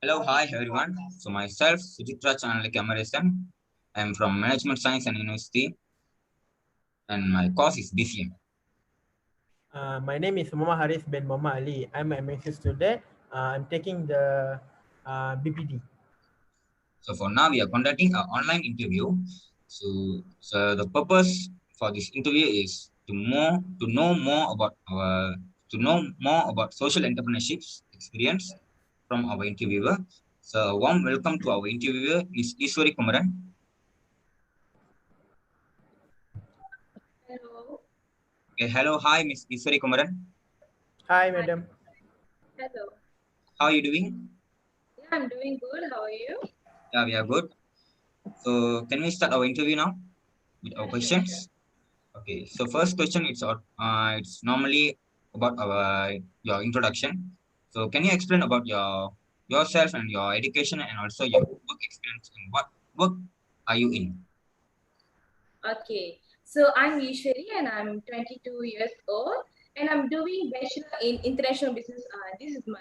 Hello, hi everyone. So myself, Sujitra Chanali Kamaresan. I am from Management Science and University, and my course is BCM. My name is Muhammad Haris bin Muhammad Ali. I'm an MSc student. I'm taking the BPD. So for now, we are conducting an online interview. So the purpose for this interview is to know more about social entrepreneurships experience from our interviewer. So warm welcome to our interviewer, Ms. Ishwari Kumaran. Hello. Okay, hello, hi, Ms. Ishwari Kumaran. Hi, Hi. madam. Hello. How are you doing? Yeah, I'm doing good. How are you? Yeah, we are good. So can we start our interview now with our Yeah, sure, sure. questions? Okay. So first question it's normally about your introduction. So can you explain about yourself and your education and also your work experience and what work are you in? Okay. So I'm Ishwari and I'm 22 years old and I'm doing bachelor in international business. This is my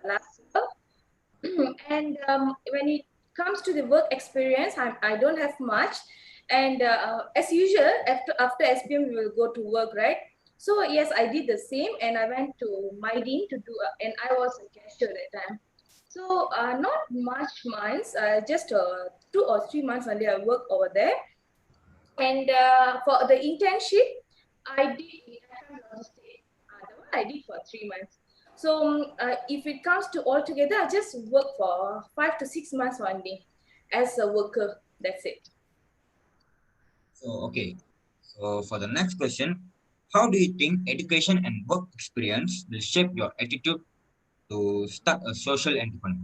last year. And when it comes to the work experience, I don't have much. And as usual, after SPM, we will go to work, right? So yes, I did the same, and I went to Maidin to do, and I was a cashier at that time. So not much months, just 2 or 3 months only I worked over there. And for the internship, I did in FM logistics. The one I did for 3 months. So if it comes to altogether, I just work for 5 to 6 months only as a worker. That's it. So okay. So for the next question, how do you think education and work experience will shape your attitude to start a social entrepreneur?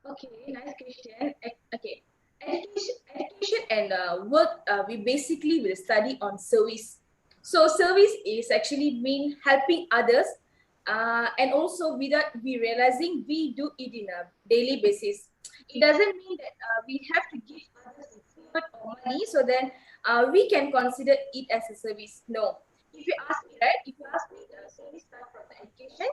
Okay, nice question. Okay, education and work. We basically will study on service. So service is actually mean helping others, and also without we realizing we do it in a daily basis. It doesn't mean that we have to give others the food or money, so then we can consider it as a service. No, if you ask me, right? If you ask me, the service start from the education,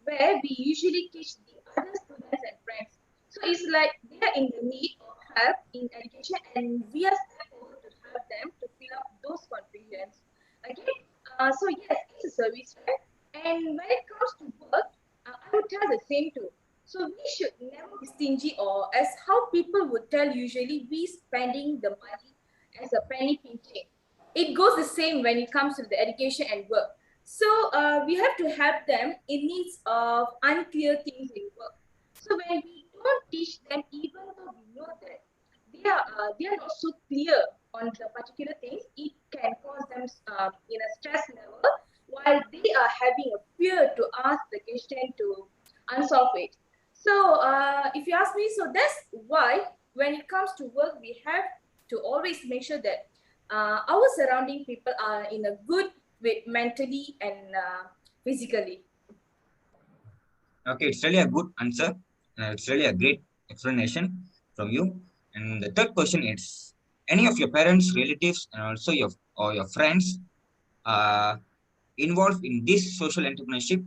where we usually teach the other students and friends. So it's like they are in the need of help in education, and we are stepping forward to help them to fill up those confusions. Okay, so yes, it's a service, right? And when it comes to work, I would tell the same too. So we should never be stingy, or as how people would tell usually, we spending the money as a penny pinching. It goes the same when it comes to the education and work. So we have to help them in needs of unclear things in work. So when we don't teach them, even though we know that they are not so clear on the particular things, it can cause them in a stress level while they are having a fear to ask the question to unsolve it. So if you ask me, so that's why when it comes to work, we have to always make sure that our surrounding people are in a good way mentally and physically. Okay, it's really a good answer. It's really a great explanation from you. And the third question is: any of your parents, relatives, and also your friends are involved in this social entrepreneurship?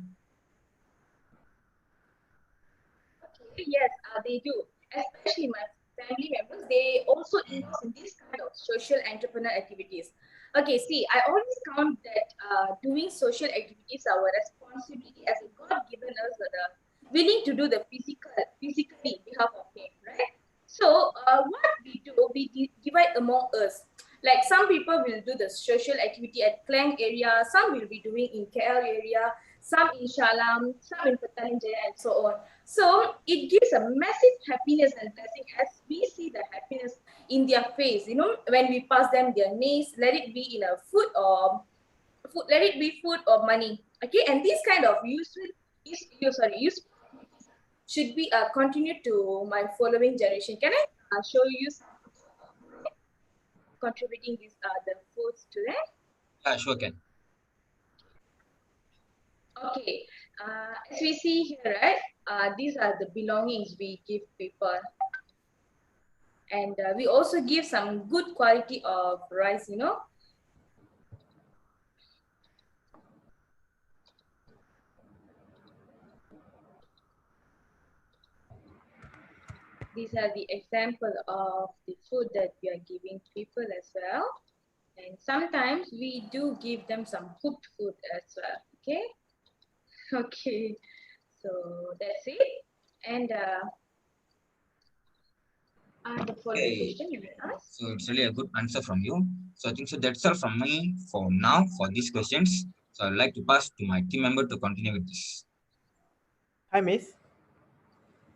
Okay, yes, they do. Especially my family members, they also involve in this kind of social entrepreneur activities. Okay, see, I always count that doing social activities our responsibility as a God given us the willing to do the physically behalf of Him, right? So, what we do, we divide among us. Like some people will do the social activity at Klang area, some will be doing in KL area, some in Shalam, some in Petalinjaya, and so on. So it gives a massive happiness and blessing as we see the happiness in their face. You know, when we pass them their names, let it be in a food, let it be food or money. Okay, and this kind of useful activities should be continued to my following generation. Can I show you some pictures of my contributing this the foods to them? Yeah, sure can. Okay, as we see here, right? These are the belongings we give people, and we also give some good quality of rice. You know, These are the example of the food that we are giving people as well. And sometimes we do give them some cooked food as well. Okay. Okay. So that's it. And the following Okay, question you may ask. so it's really a good answer from you. So I think so that's all from me for now for these questions. So I'd like to pass to my team member to continue with this. Hi, Miss.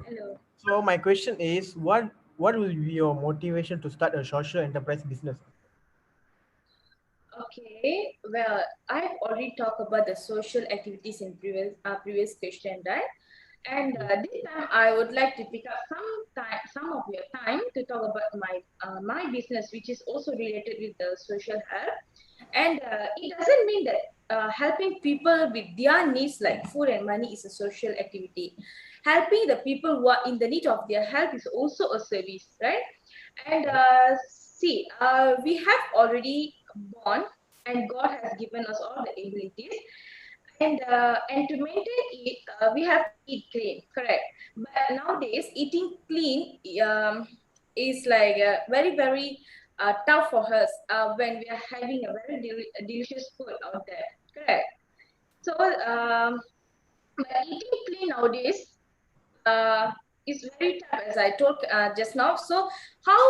Hello. So my question is, what will be your motivation to start a social enterprise business? Okay. Well, I've already talked about the social activities in previous question, right? And Yes. this time, I would like to pick up some of your time to talk about my business, which is also related with the social help. And it doesn't mean that helping people with their needs like food and money is a social activity. Helping the people who are in the need of their help is also a service, right? And Right. see, we have already born, and God has given us all the abilities, and to maintain it, we have to eat clean, correct? But nowadays, eating clean is like very tough for us when we are having a very delicious food out there, correct? So, but eating clean nowadays uh, is very tough, as I told just now. So, how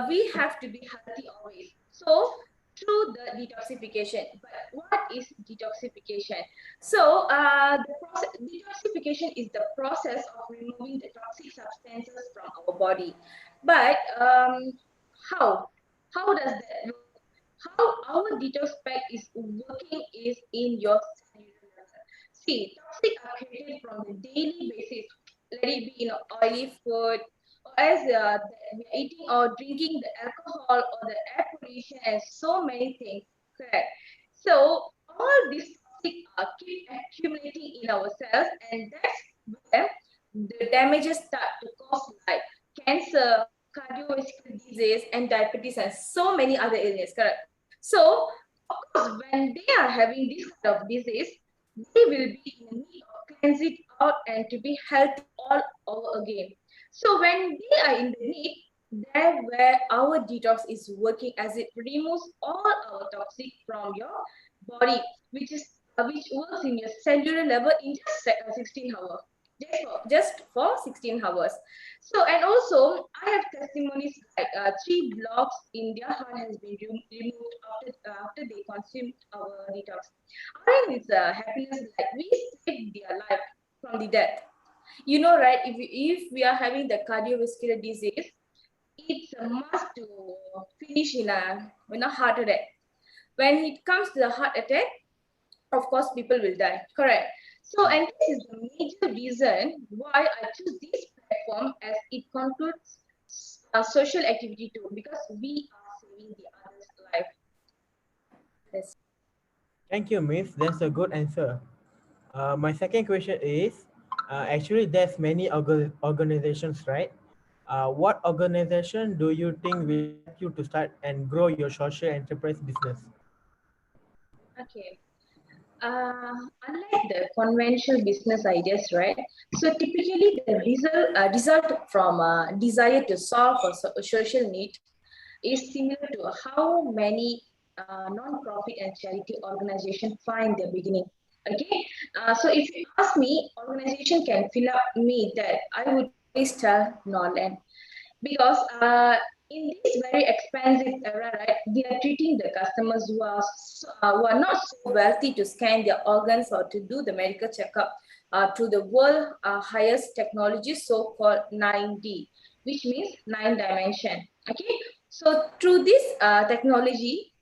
we have to be healthy always. So, through the detoxification. But what is detoxification? So, the process detoxification is the process of removing the toxic substances from our body. But how? How does that work? How our detox pack is working is in your cellular level. See, toxic are created from the daily basis. Let it be oily food, or as we are eating or drinking the alcohol or the air pollution and so many things. Correct. So all these toxic keep accumulating in our cells, and that's where the damages start to cause like cancer, cardiovascular disease, and diabetes, and so many other illness. Correct. So, of course, when they are having this kind of disease, they will be in need of cleanse it out and to be healthy all over again. So, when they are in the need, there where our detox is working as it removes all our toxic from your body, which works in your cellular level in just 16 hours. Just for 16 hours. So, and also, I have testimonies like 3 blocks in their heart has been removed after they consumed our detox. I think it's happiness like we saved their life from the death. You know, right? If we are having the cardiovascular disease, it's a must to finish in a heart attack. When it comes to the heart attack, of course, people will die. Correct. So, and this is the major reason why I choose this platform as it concludes a social activity too, because we are saving the other's life. That's Thank you, Miss. That's a good answer. My second question is, actually, there's many organizations, right? What organization do you think will help you to start and grow your social enterprise business? okay. Unlike the conventional business ideas, right? So typically, the result from a desire to solve a social need is similar to how many non-profit and charity organizations find their beginning. Okay, so if you ask me, organization can fill up me that I would always tell Norland, because in this very expensive era, right, they are treating the customers who are not so wealthy to scan their organs or to do the medical checkup to the world highest technology, so-called 9D, which means 9 dimension. Okay, so through this technology,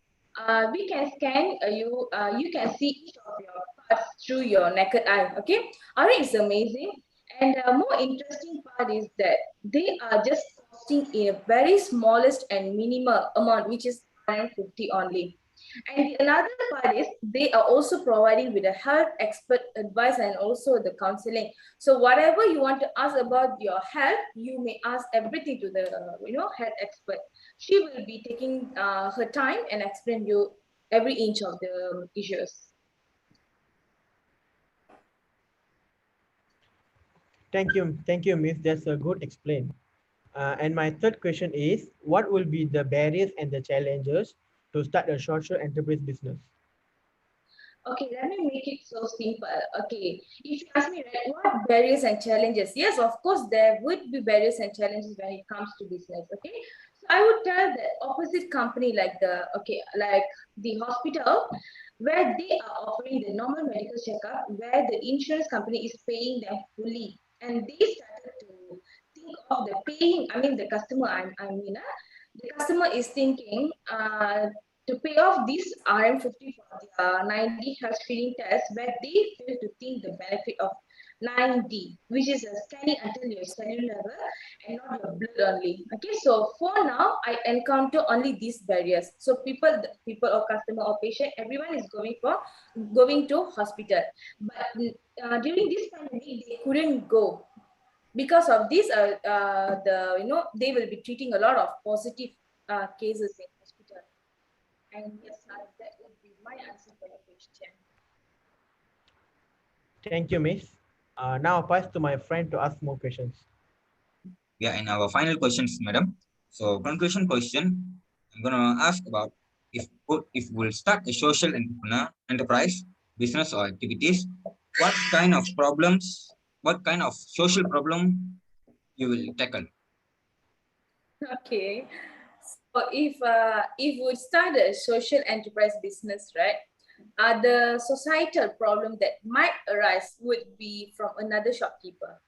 we can scan you. You can see each of your parts through your naked eye. Okay, I think it's amazing. And the more interesting part is that they are just costing in a very smallest and minimal amount, which is 150 only. And the another part is they are also providing with a health expert advice and also the counseling. So whatever you want to ask about your health, you may ask everything to the health expert. She will be taking her time and explain you every inch of the issues. Thank you, Miss. That's a good explain. And my third question is, what will be the barriers and the challenges to start a social enterprise business? Okay, let me make it so simple. Okay, if you ask me, right, what barriers and challenges? Yes, of course, there would be barriers and challenges when it comes to business. Okay, so I would tell the opposite company, like like the hospital, where they are offering the normal medical checkup, where the insurance company is paying them fully, and they started to think of the paying. I mean, the customer. The customer is thinking, to pay off this RM50 for their 9D health screening test, where they fail to think the benefit of 9D, which is a scanning until your cellular level and not your blood only. Okay, so for now, I encounter only these barriers. So people or customer or patient, everyone is going to hospital, but during this pandemic, they couldn't go because of this. They will be treating a lot of positive cases in hospital. And yes, that would be my answer for your question. Thank you, Miss. Now I'll pass to my friend to ask more questions. Yeah, and our final questions, madam. So conclusion question, I'm gonna ask about if we'll start a social enterprise, business or activities, what kind of problems, what kind of social problem you will tackle? Okay. So if we start a social enterprise business, right? The societal problem that might arise would be from another shopkeeper.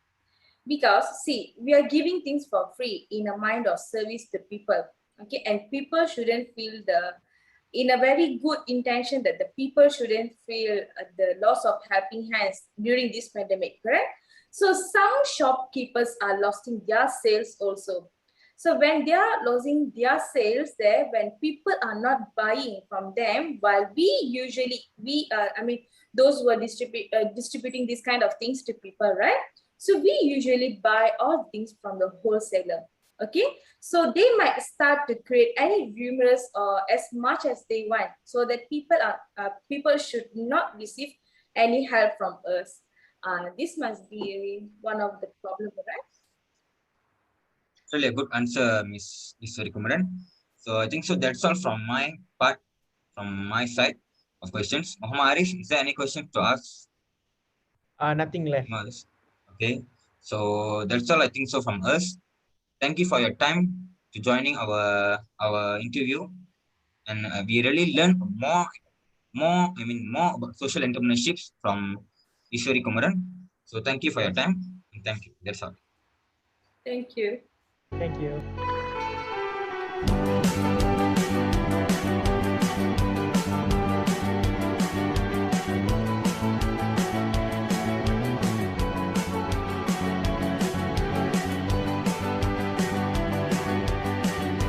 Because see, we are giving things for free in a mind of service to people. Okay, and people shouldn't feel the in a very good intention that the people shouldn't feel the loss of helping hands during this pandemic, correct? So some shopkeepers are losing their sales also. So when they are losing their sales there, when people are not buying from them, while those who are distributing these kind of things to people, right? So we usually buy all things from the wholesaler. Okay, so they might start to create any rumors or as much as they want, so that people should not receive any help from us. This must be one of the problems, right? Really a good answer, Miss Ishwari Kumaran. So I think so. That's all from my part, from my side of questions. Muhammad Arif, is there any question to ask? Nothing left. Okay. So that's all I think so from us. Thank you for your time to joining our interview, and we really learned more about social entrepreneurships from Ishwari Kumaran. So thank you for your time, and thank you. That's all. Thank you. Thank you.